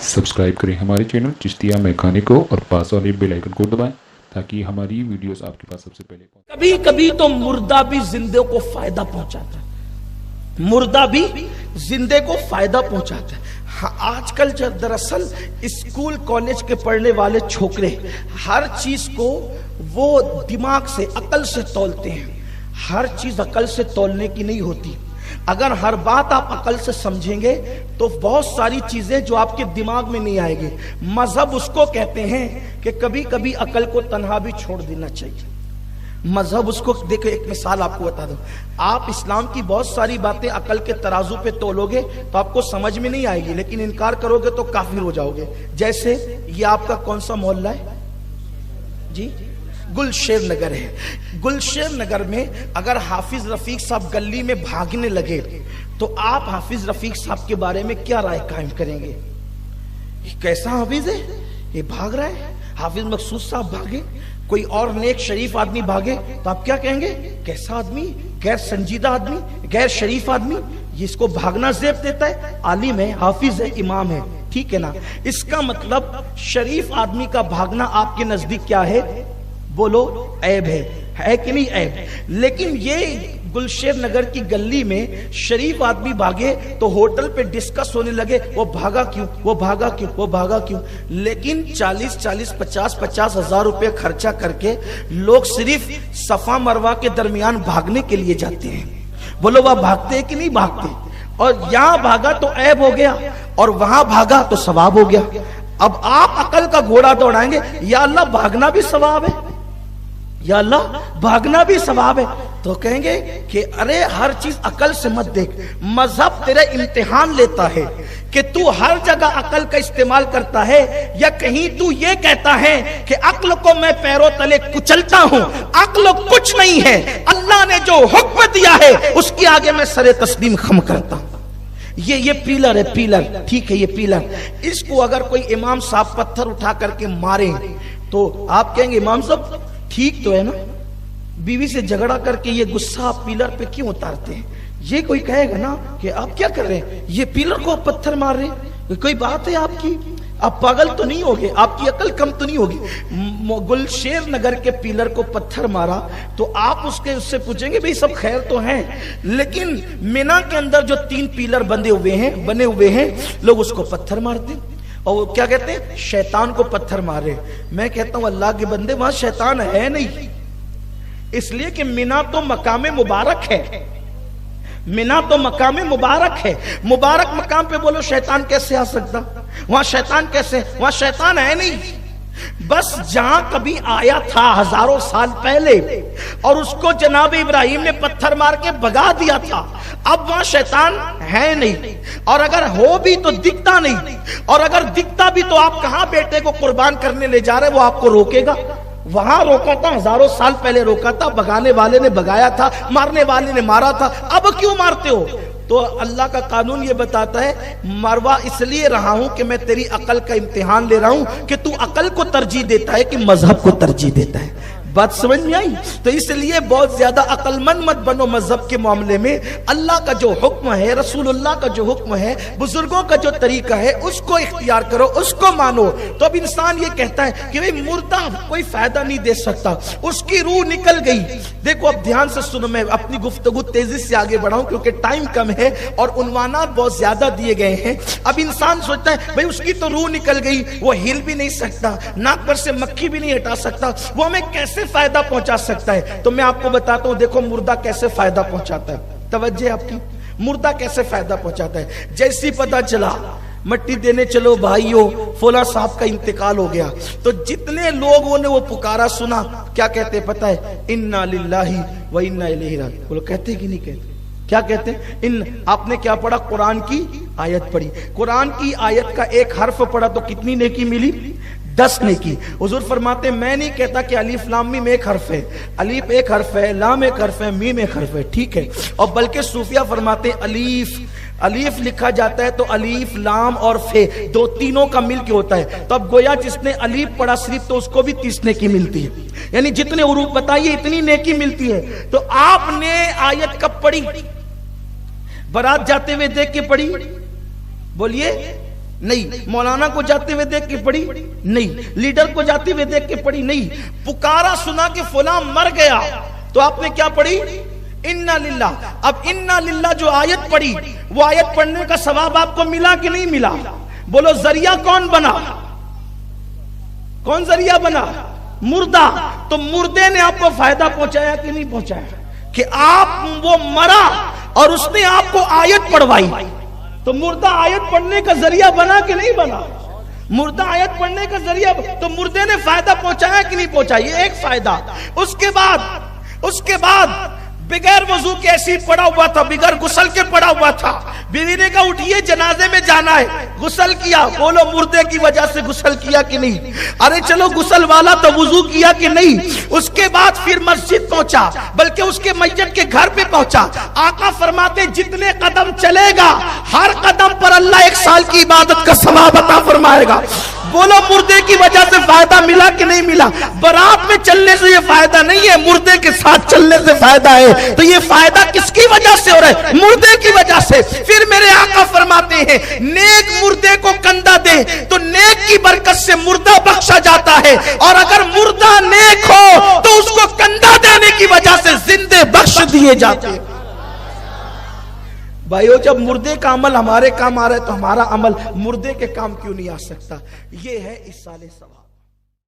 Subscribe करें हमारे channel Chishtiya mechanic को और पास वाले बेल आइकन को दबाएं ताकि हमारी वीडियोस आपके पास सबसे पहले पहुंचे। कभी कभी तो मुर्दा भी जिंदे को फायदा पहुंचाता है, मुर्दा भी जिंदे को फायदा पहुंचाता है। हाँ, आजकल जब दरअसल स्कूल कॉलेज के पढ़ने वाले छोकरे हर चीज को वो दिमाग से अकल से तौलते हैं। हर चीज अकल से तौलने की नहीं होती। अगर हर बात आप अकल से समझेंगे तो बहुत सारी चीजें जो आपके दिमाग में नहीं आएगी। मजहब उसको कहते हैं कि कभी कभी अकल को तन्हा भी छोड़ देना चाहिए। मजहब उसको, देखो एक मिसाल आपको बता दूं, आप इस्लाम की बहुत सारी बातें अकल के तराजू पे तोलोगे तो आपको समझ में नहीं आएगी, लेकिन इनकार करोगे तो काफिर हो जाओगे। जैसे ये आपका कौन सा मोहल्ला है जी? गुलशेर नगर है। गुलशेर नगर में अगर हाफिज रफीक साहब गली में भागने लगे तो आप हाफिज रफीक साहब के बारे में क्या राय कायम करेंगे? ये कैसा हाफिज है, ये भाग रहा है। हाफिज मकसूद साहब भागे, कोई और नेक शरीफ आदमी भागे तो आप क्या कहेंगे? कैसा आदमी, गैर संजीदा आदमी, गैर शरीफ आदमी, ये इसको भागना जेब देता है। आलिम है, हाफिज है, इमाम है, ठीक है ना? इसका मतलब शरीफ आदमी का भागना आपके नजदीक क्या है? बोलो, ऐब है कि नहीं ऐब? लेकिन ये गुलशेर नगर की गली में शरीफ आदमी भागे तो होटल पे डिस्कस होने लगे, वो भागा क्यों, वो भागा क्यों, वो भागा क्यों। लेकिन 40-40, 50-50 हजार रुपए खर्चा करके लोग सिर्फ सफा मरवा के दरमियान भागने के लिए जाते हैं। बोलो, वह भागते हैं कि नहीं भागते? और यहां भागा तो ऐब हो गया और वहां भागा तो सवाब हो गया। अब आप अकल का घोड़ा दौड़ाएंगे, या अल्लाह भागना भी सवाब है, या अल्लाह भागना भी सवाब है, तो कहेंगे कि अरे हर चीज अकल से मत देख। मजहब तेरा इम्तिहान लेता है कि तू हर जगह अकल का इस्तेमाल करता है या कहीं तू ये कहता है कि अक्ल को मैं पैरों तले कुचलता हूं। अक्ल कुछ नहीं है, अल्लाह ने जो हुक्म दिया है उसके आगे मैं सरे तस्लीम खम करता हूं। ये पिलर है, पिलर, ठीक है, ये पिलर। इसको अगर कोई इमाम साहब पत्थर उठा करके मारे तो आप कहेंगे इमाम साहब ठीक तो है ना, बीवी से झगड़ा करके ये गुस्सा आप पिलर पे क्यों उतारते हैं? ये कोई कहेगा ना कि आप क्या कर रहे हैं, ये पिलर को आप पत्थर मार रहे हैं, कोई बात है आपकी? आप पागल तो नहीं होगे, आपकी अकल कम तो नहीं होगी? गुलशेर नगर के पिलर को पत्थर मारा तो आप उससे पूछेंगे भाई सब खैर तो है, लेकिन मीना के अंदर जो 3 पिलर बने हुए हैं लोग उसको पत्थर मारते हैं और वो क्या कहते हैं? शैतान को पत्थर मारे। मैं कहता हूं अल्लाह के बंदे, वहां शैतान है नहीं, इसलिए कि मीना तो मकाम मुबारक है। मीना तो मकाम मुबारक है। मुबारक मकाम पे बोलो शैतान कैसे आ सकता? वहां शैतान कैसे? वहां शैतान है नहीं। बस जहां कभी आया था हजारों साल पहले और उसको जनाब इब्राहिम ने पत्थर मार के भगा दिया था, अब वहां शैतान है नहीं। और अगर हो भी तो दिखता नहीं, और अगर दिखता भी तो आप कहां बेटे को कुर्बान करने ले जा रहे, वो आपको रोकेगा? वहां रोका था, हजारों साल पहले रोका था, भगाने वाले ने भगाया था, मारने वाले ने मारा था, अब क्यों मारते हो? तो अल्लाह का कानून ये बताता है मरवा इसलिए रहा हूं कि मैं तेरी अकल का इम्तिहान ले रहा हूं कि तू अकल को तरजीह देता है कि मजहब को तरजीह देता है। बात समझ में आई? तो इसलिए बहुत ज्यादा अकलमंद मत बनो मजहब के मामले में। अल्लाह का जो हुक्म है, रसूलुल्लाह का जो हुक्म है, बुजुर्गों का जो तरीका है, उसको इख्तियार करो, उसको मानो। तो अब इंसान ये कहता है कि भाई मुर्दा कोई फायदा नहीं दे सकता, उसकी रूह निकल गई। देखो अब ध्यान से सुनो, मैं अपनी गुफ्तगू तेजी से आगे बढ़ाऊं क्योंकि टाइम कम है और उन्वानात बहुत ज्यादा दिए गए हैं। अब इंसान सोचता है भाई उसकी तो रूह निकल गई, वो हिल भी नहीं सकता, नाक पर से मक्खी भी नहीं हटा सकता, वो हमें कैसे फायदा पहुंचा सकता है? तो मैं आपको बताता हूं, देखो मुर्दा कैसे फायदा पहुंचाता है। तवज्जो आपकी, मुर्दा कैसे फायदा पहुंचाता है? जैसी पता चला मट्टी देने चलो भाइयों, फौला साहब का इंतकाल हो गया, तो जितने लोगों ने वो पुकारा सुना, क्या कहते पता है? इन्ना लिल्लाही व इन्ना इलैहि राजिऊन। बोलो कहते कि नहीं कहते? क्या कहते हैं? इन आपने क्या पढ़ा? कुरान की आयत पढ़ी। कुरान की आयत का एक हर्फ पढ़ा तो कितनी नेकी मिली? 10 नेकी। हुजूर फरमाते मैं नहीं कहता कि अलीफ लाम मीम एक हर्फ है, अलीफ एक हर्फ है, लाम एक हर्फ है, मीम एक हर्फ है, ठीक है। और बल्कि सूफिया फरमाते अलीफ लिखा जाता है तो अलीफ लाम और फे दो तीनों का मिल के होता है। तो अब गोया जिसने अलीफ पढ़ा सिर्फ तो उसको भी 30 नेकी मिलती है, यानी जितने उरूफ बताइए इतनी नेकी मिलती है। तो आपने आयत कब पढ़ी? बारात जाते हुए देख के पढ़ी? बोलिए नहीं। मौलाना को जाते हुए देख के पढ़ी? नहीं। लीडर को जाते हुए देख के पढ़ी? नहीं। पुकारा सुना कि फलां मर गया, तो आपने क्या पढ़ी? इन्ना लिल्लाह। अब इन्ना लिल्लाह जो आयत पढ़ी, वो आयत पढ़ने का सवाब आपको मिला कि नहीं मिला? बोलो जरिया कौन बना? कौन जरिया बना? मुर्दा। तो मुर्दे ने आपको फायदा पहुंचाया कि नहीं पहुंचाया? कि आप वो मरा और उसने आपको आयत पढ़वाई, तो मुर्दा आयत पढ़ने का जरिया बना कि नहीं बना? मुर्दा आयत पढ़ने का जरिया, तो मुर्दे ने फायदा पहुंचाया कि नहीं पहुंचाया? ये एक फायदा। उसके बाद बगैर वजू के ऐसे ही पड़ा हुआ था, बगैर गुसल के पड़ा हुआ था। बीवी ने कहा उठिए जनाजे में जाना है, गुसल किया। बोलो मुर्दे की वजह से गुसल किया कि नहीं? अरे चलो गुसल वाला तो वजू किया कि नहीं? उसके बाद फिर मस्जिद पहुंचा, बल्कि उसके मैयत के घर पे पहुंचा। आका फरमाते जितने कदम चलेगा हर कदम पर अल्लाह 1 साल की इबादत का सवाब अता फरमाएगा। बोलो मुर्दे की वजह से फायदा मिला कि नहीं मिला? बारात में चलने से ये फायदा नहीं है, मुर्दे के साथ चलने से फायदा है। तो ये फायदा किसकी वजह से हो रहा है? मुर्दे की वजह से। फिर मेरे आका फरमाते हैं नेक मुर्दे को कंधा दे तो नेक की बरकत से मुर्दा बख्शा जाता है, और अगर मुर्दा नेक हो तो उसको कंधा देने की वजह से जिंदे बख्श दिए जाते हैं। भाइयों, जब मुर्दे का अमल हमारे काम आ रहा है तो हमारा अमल मुर्दे के काम क्यों नहीं आ सकता? ये है इस साले सवाल।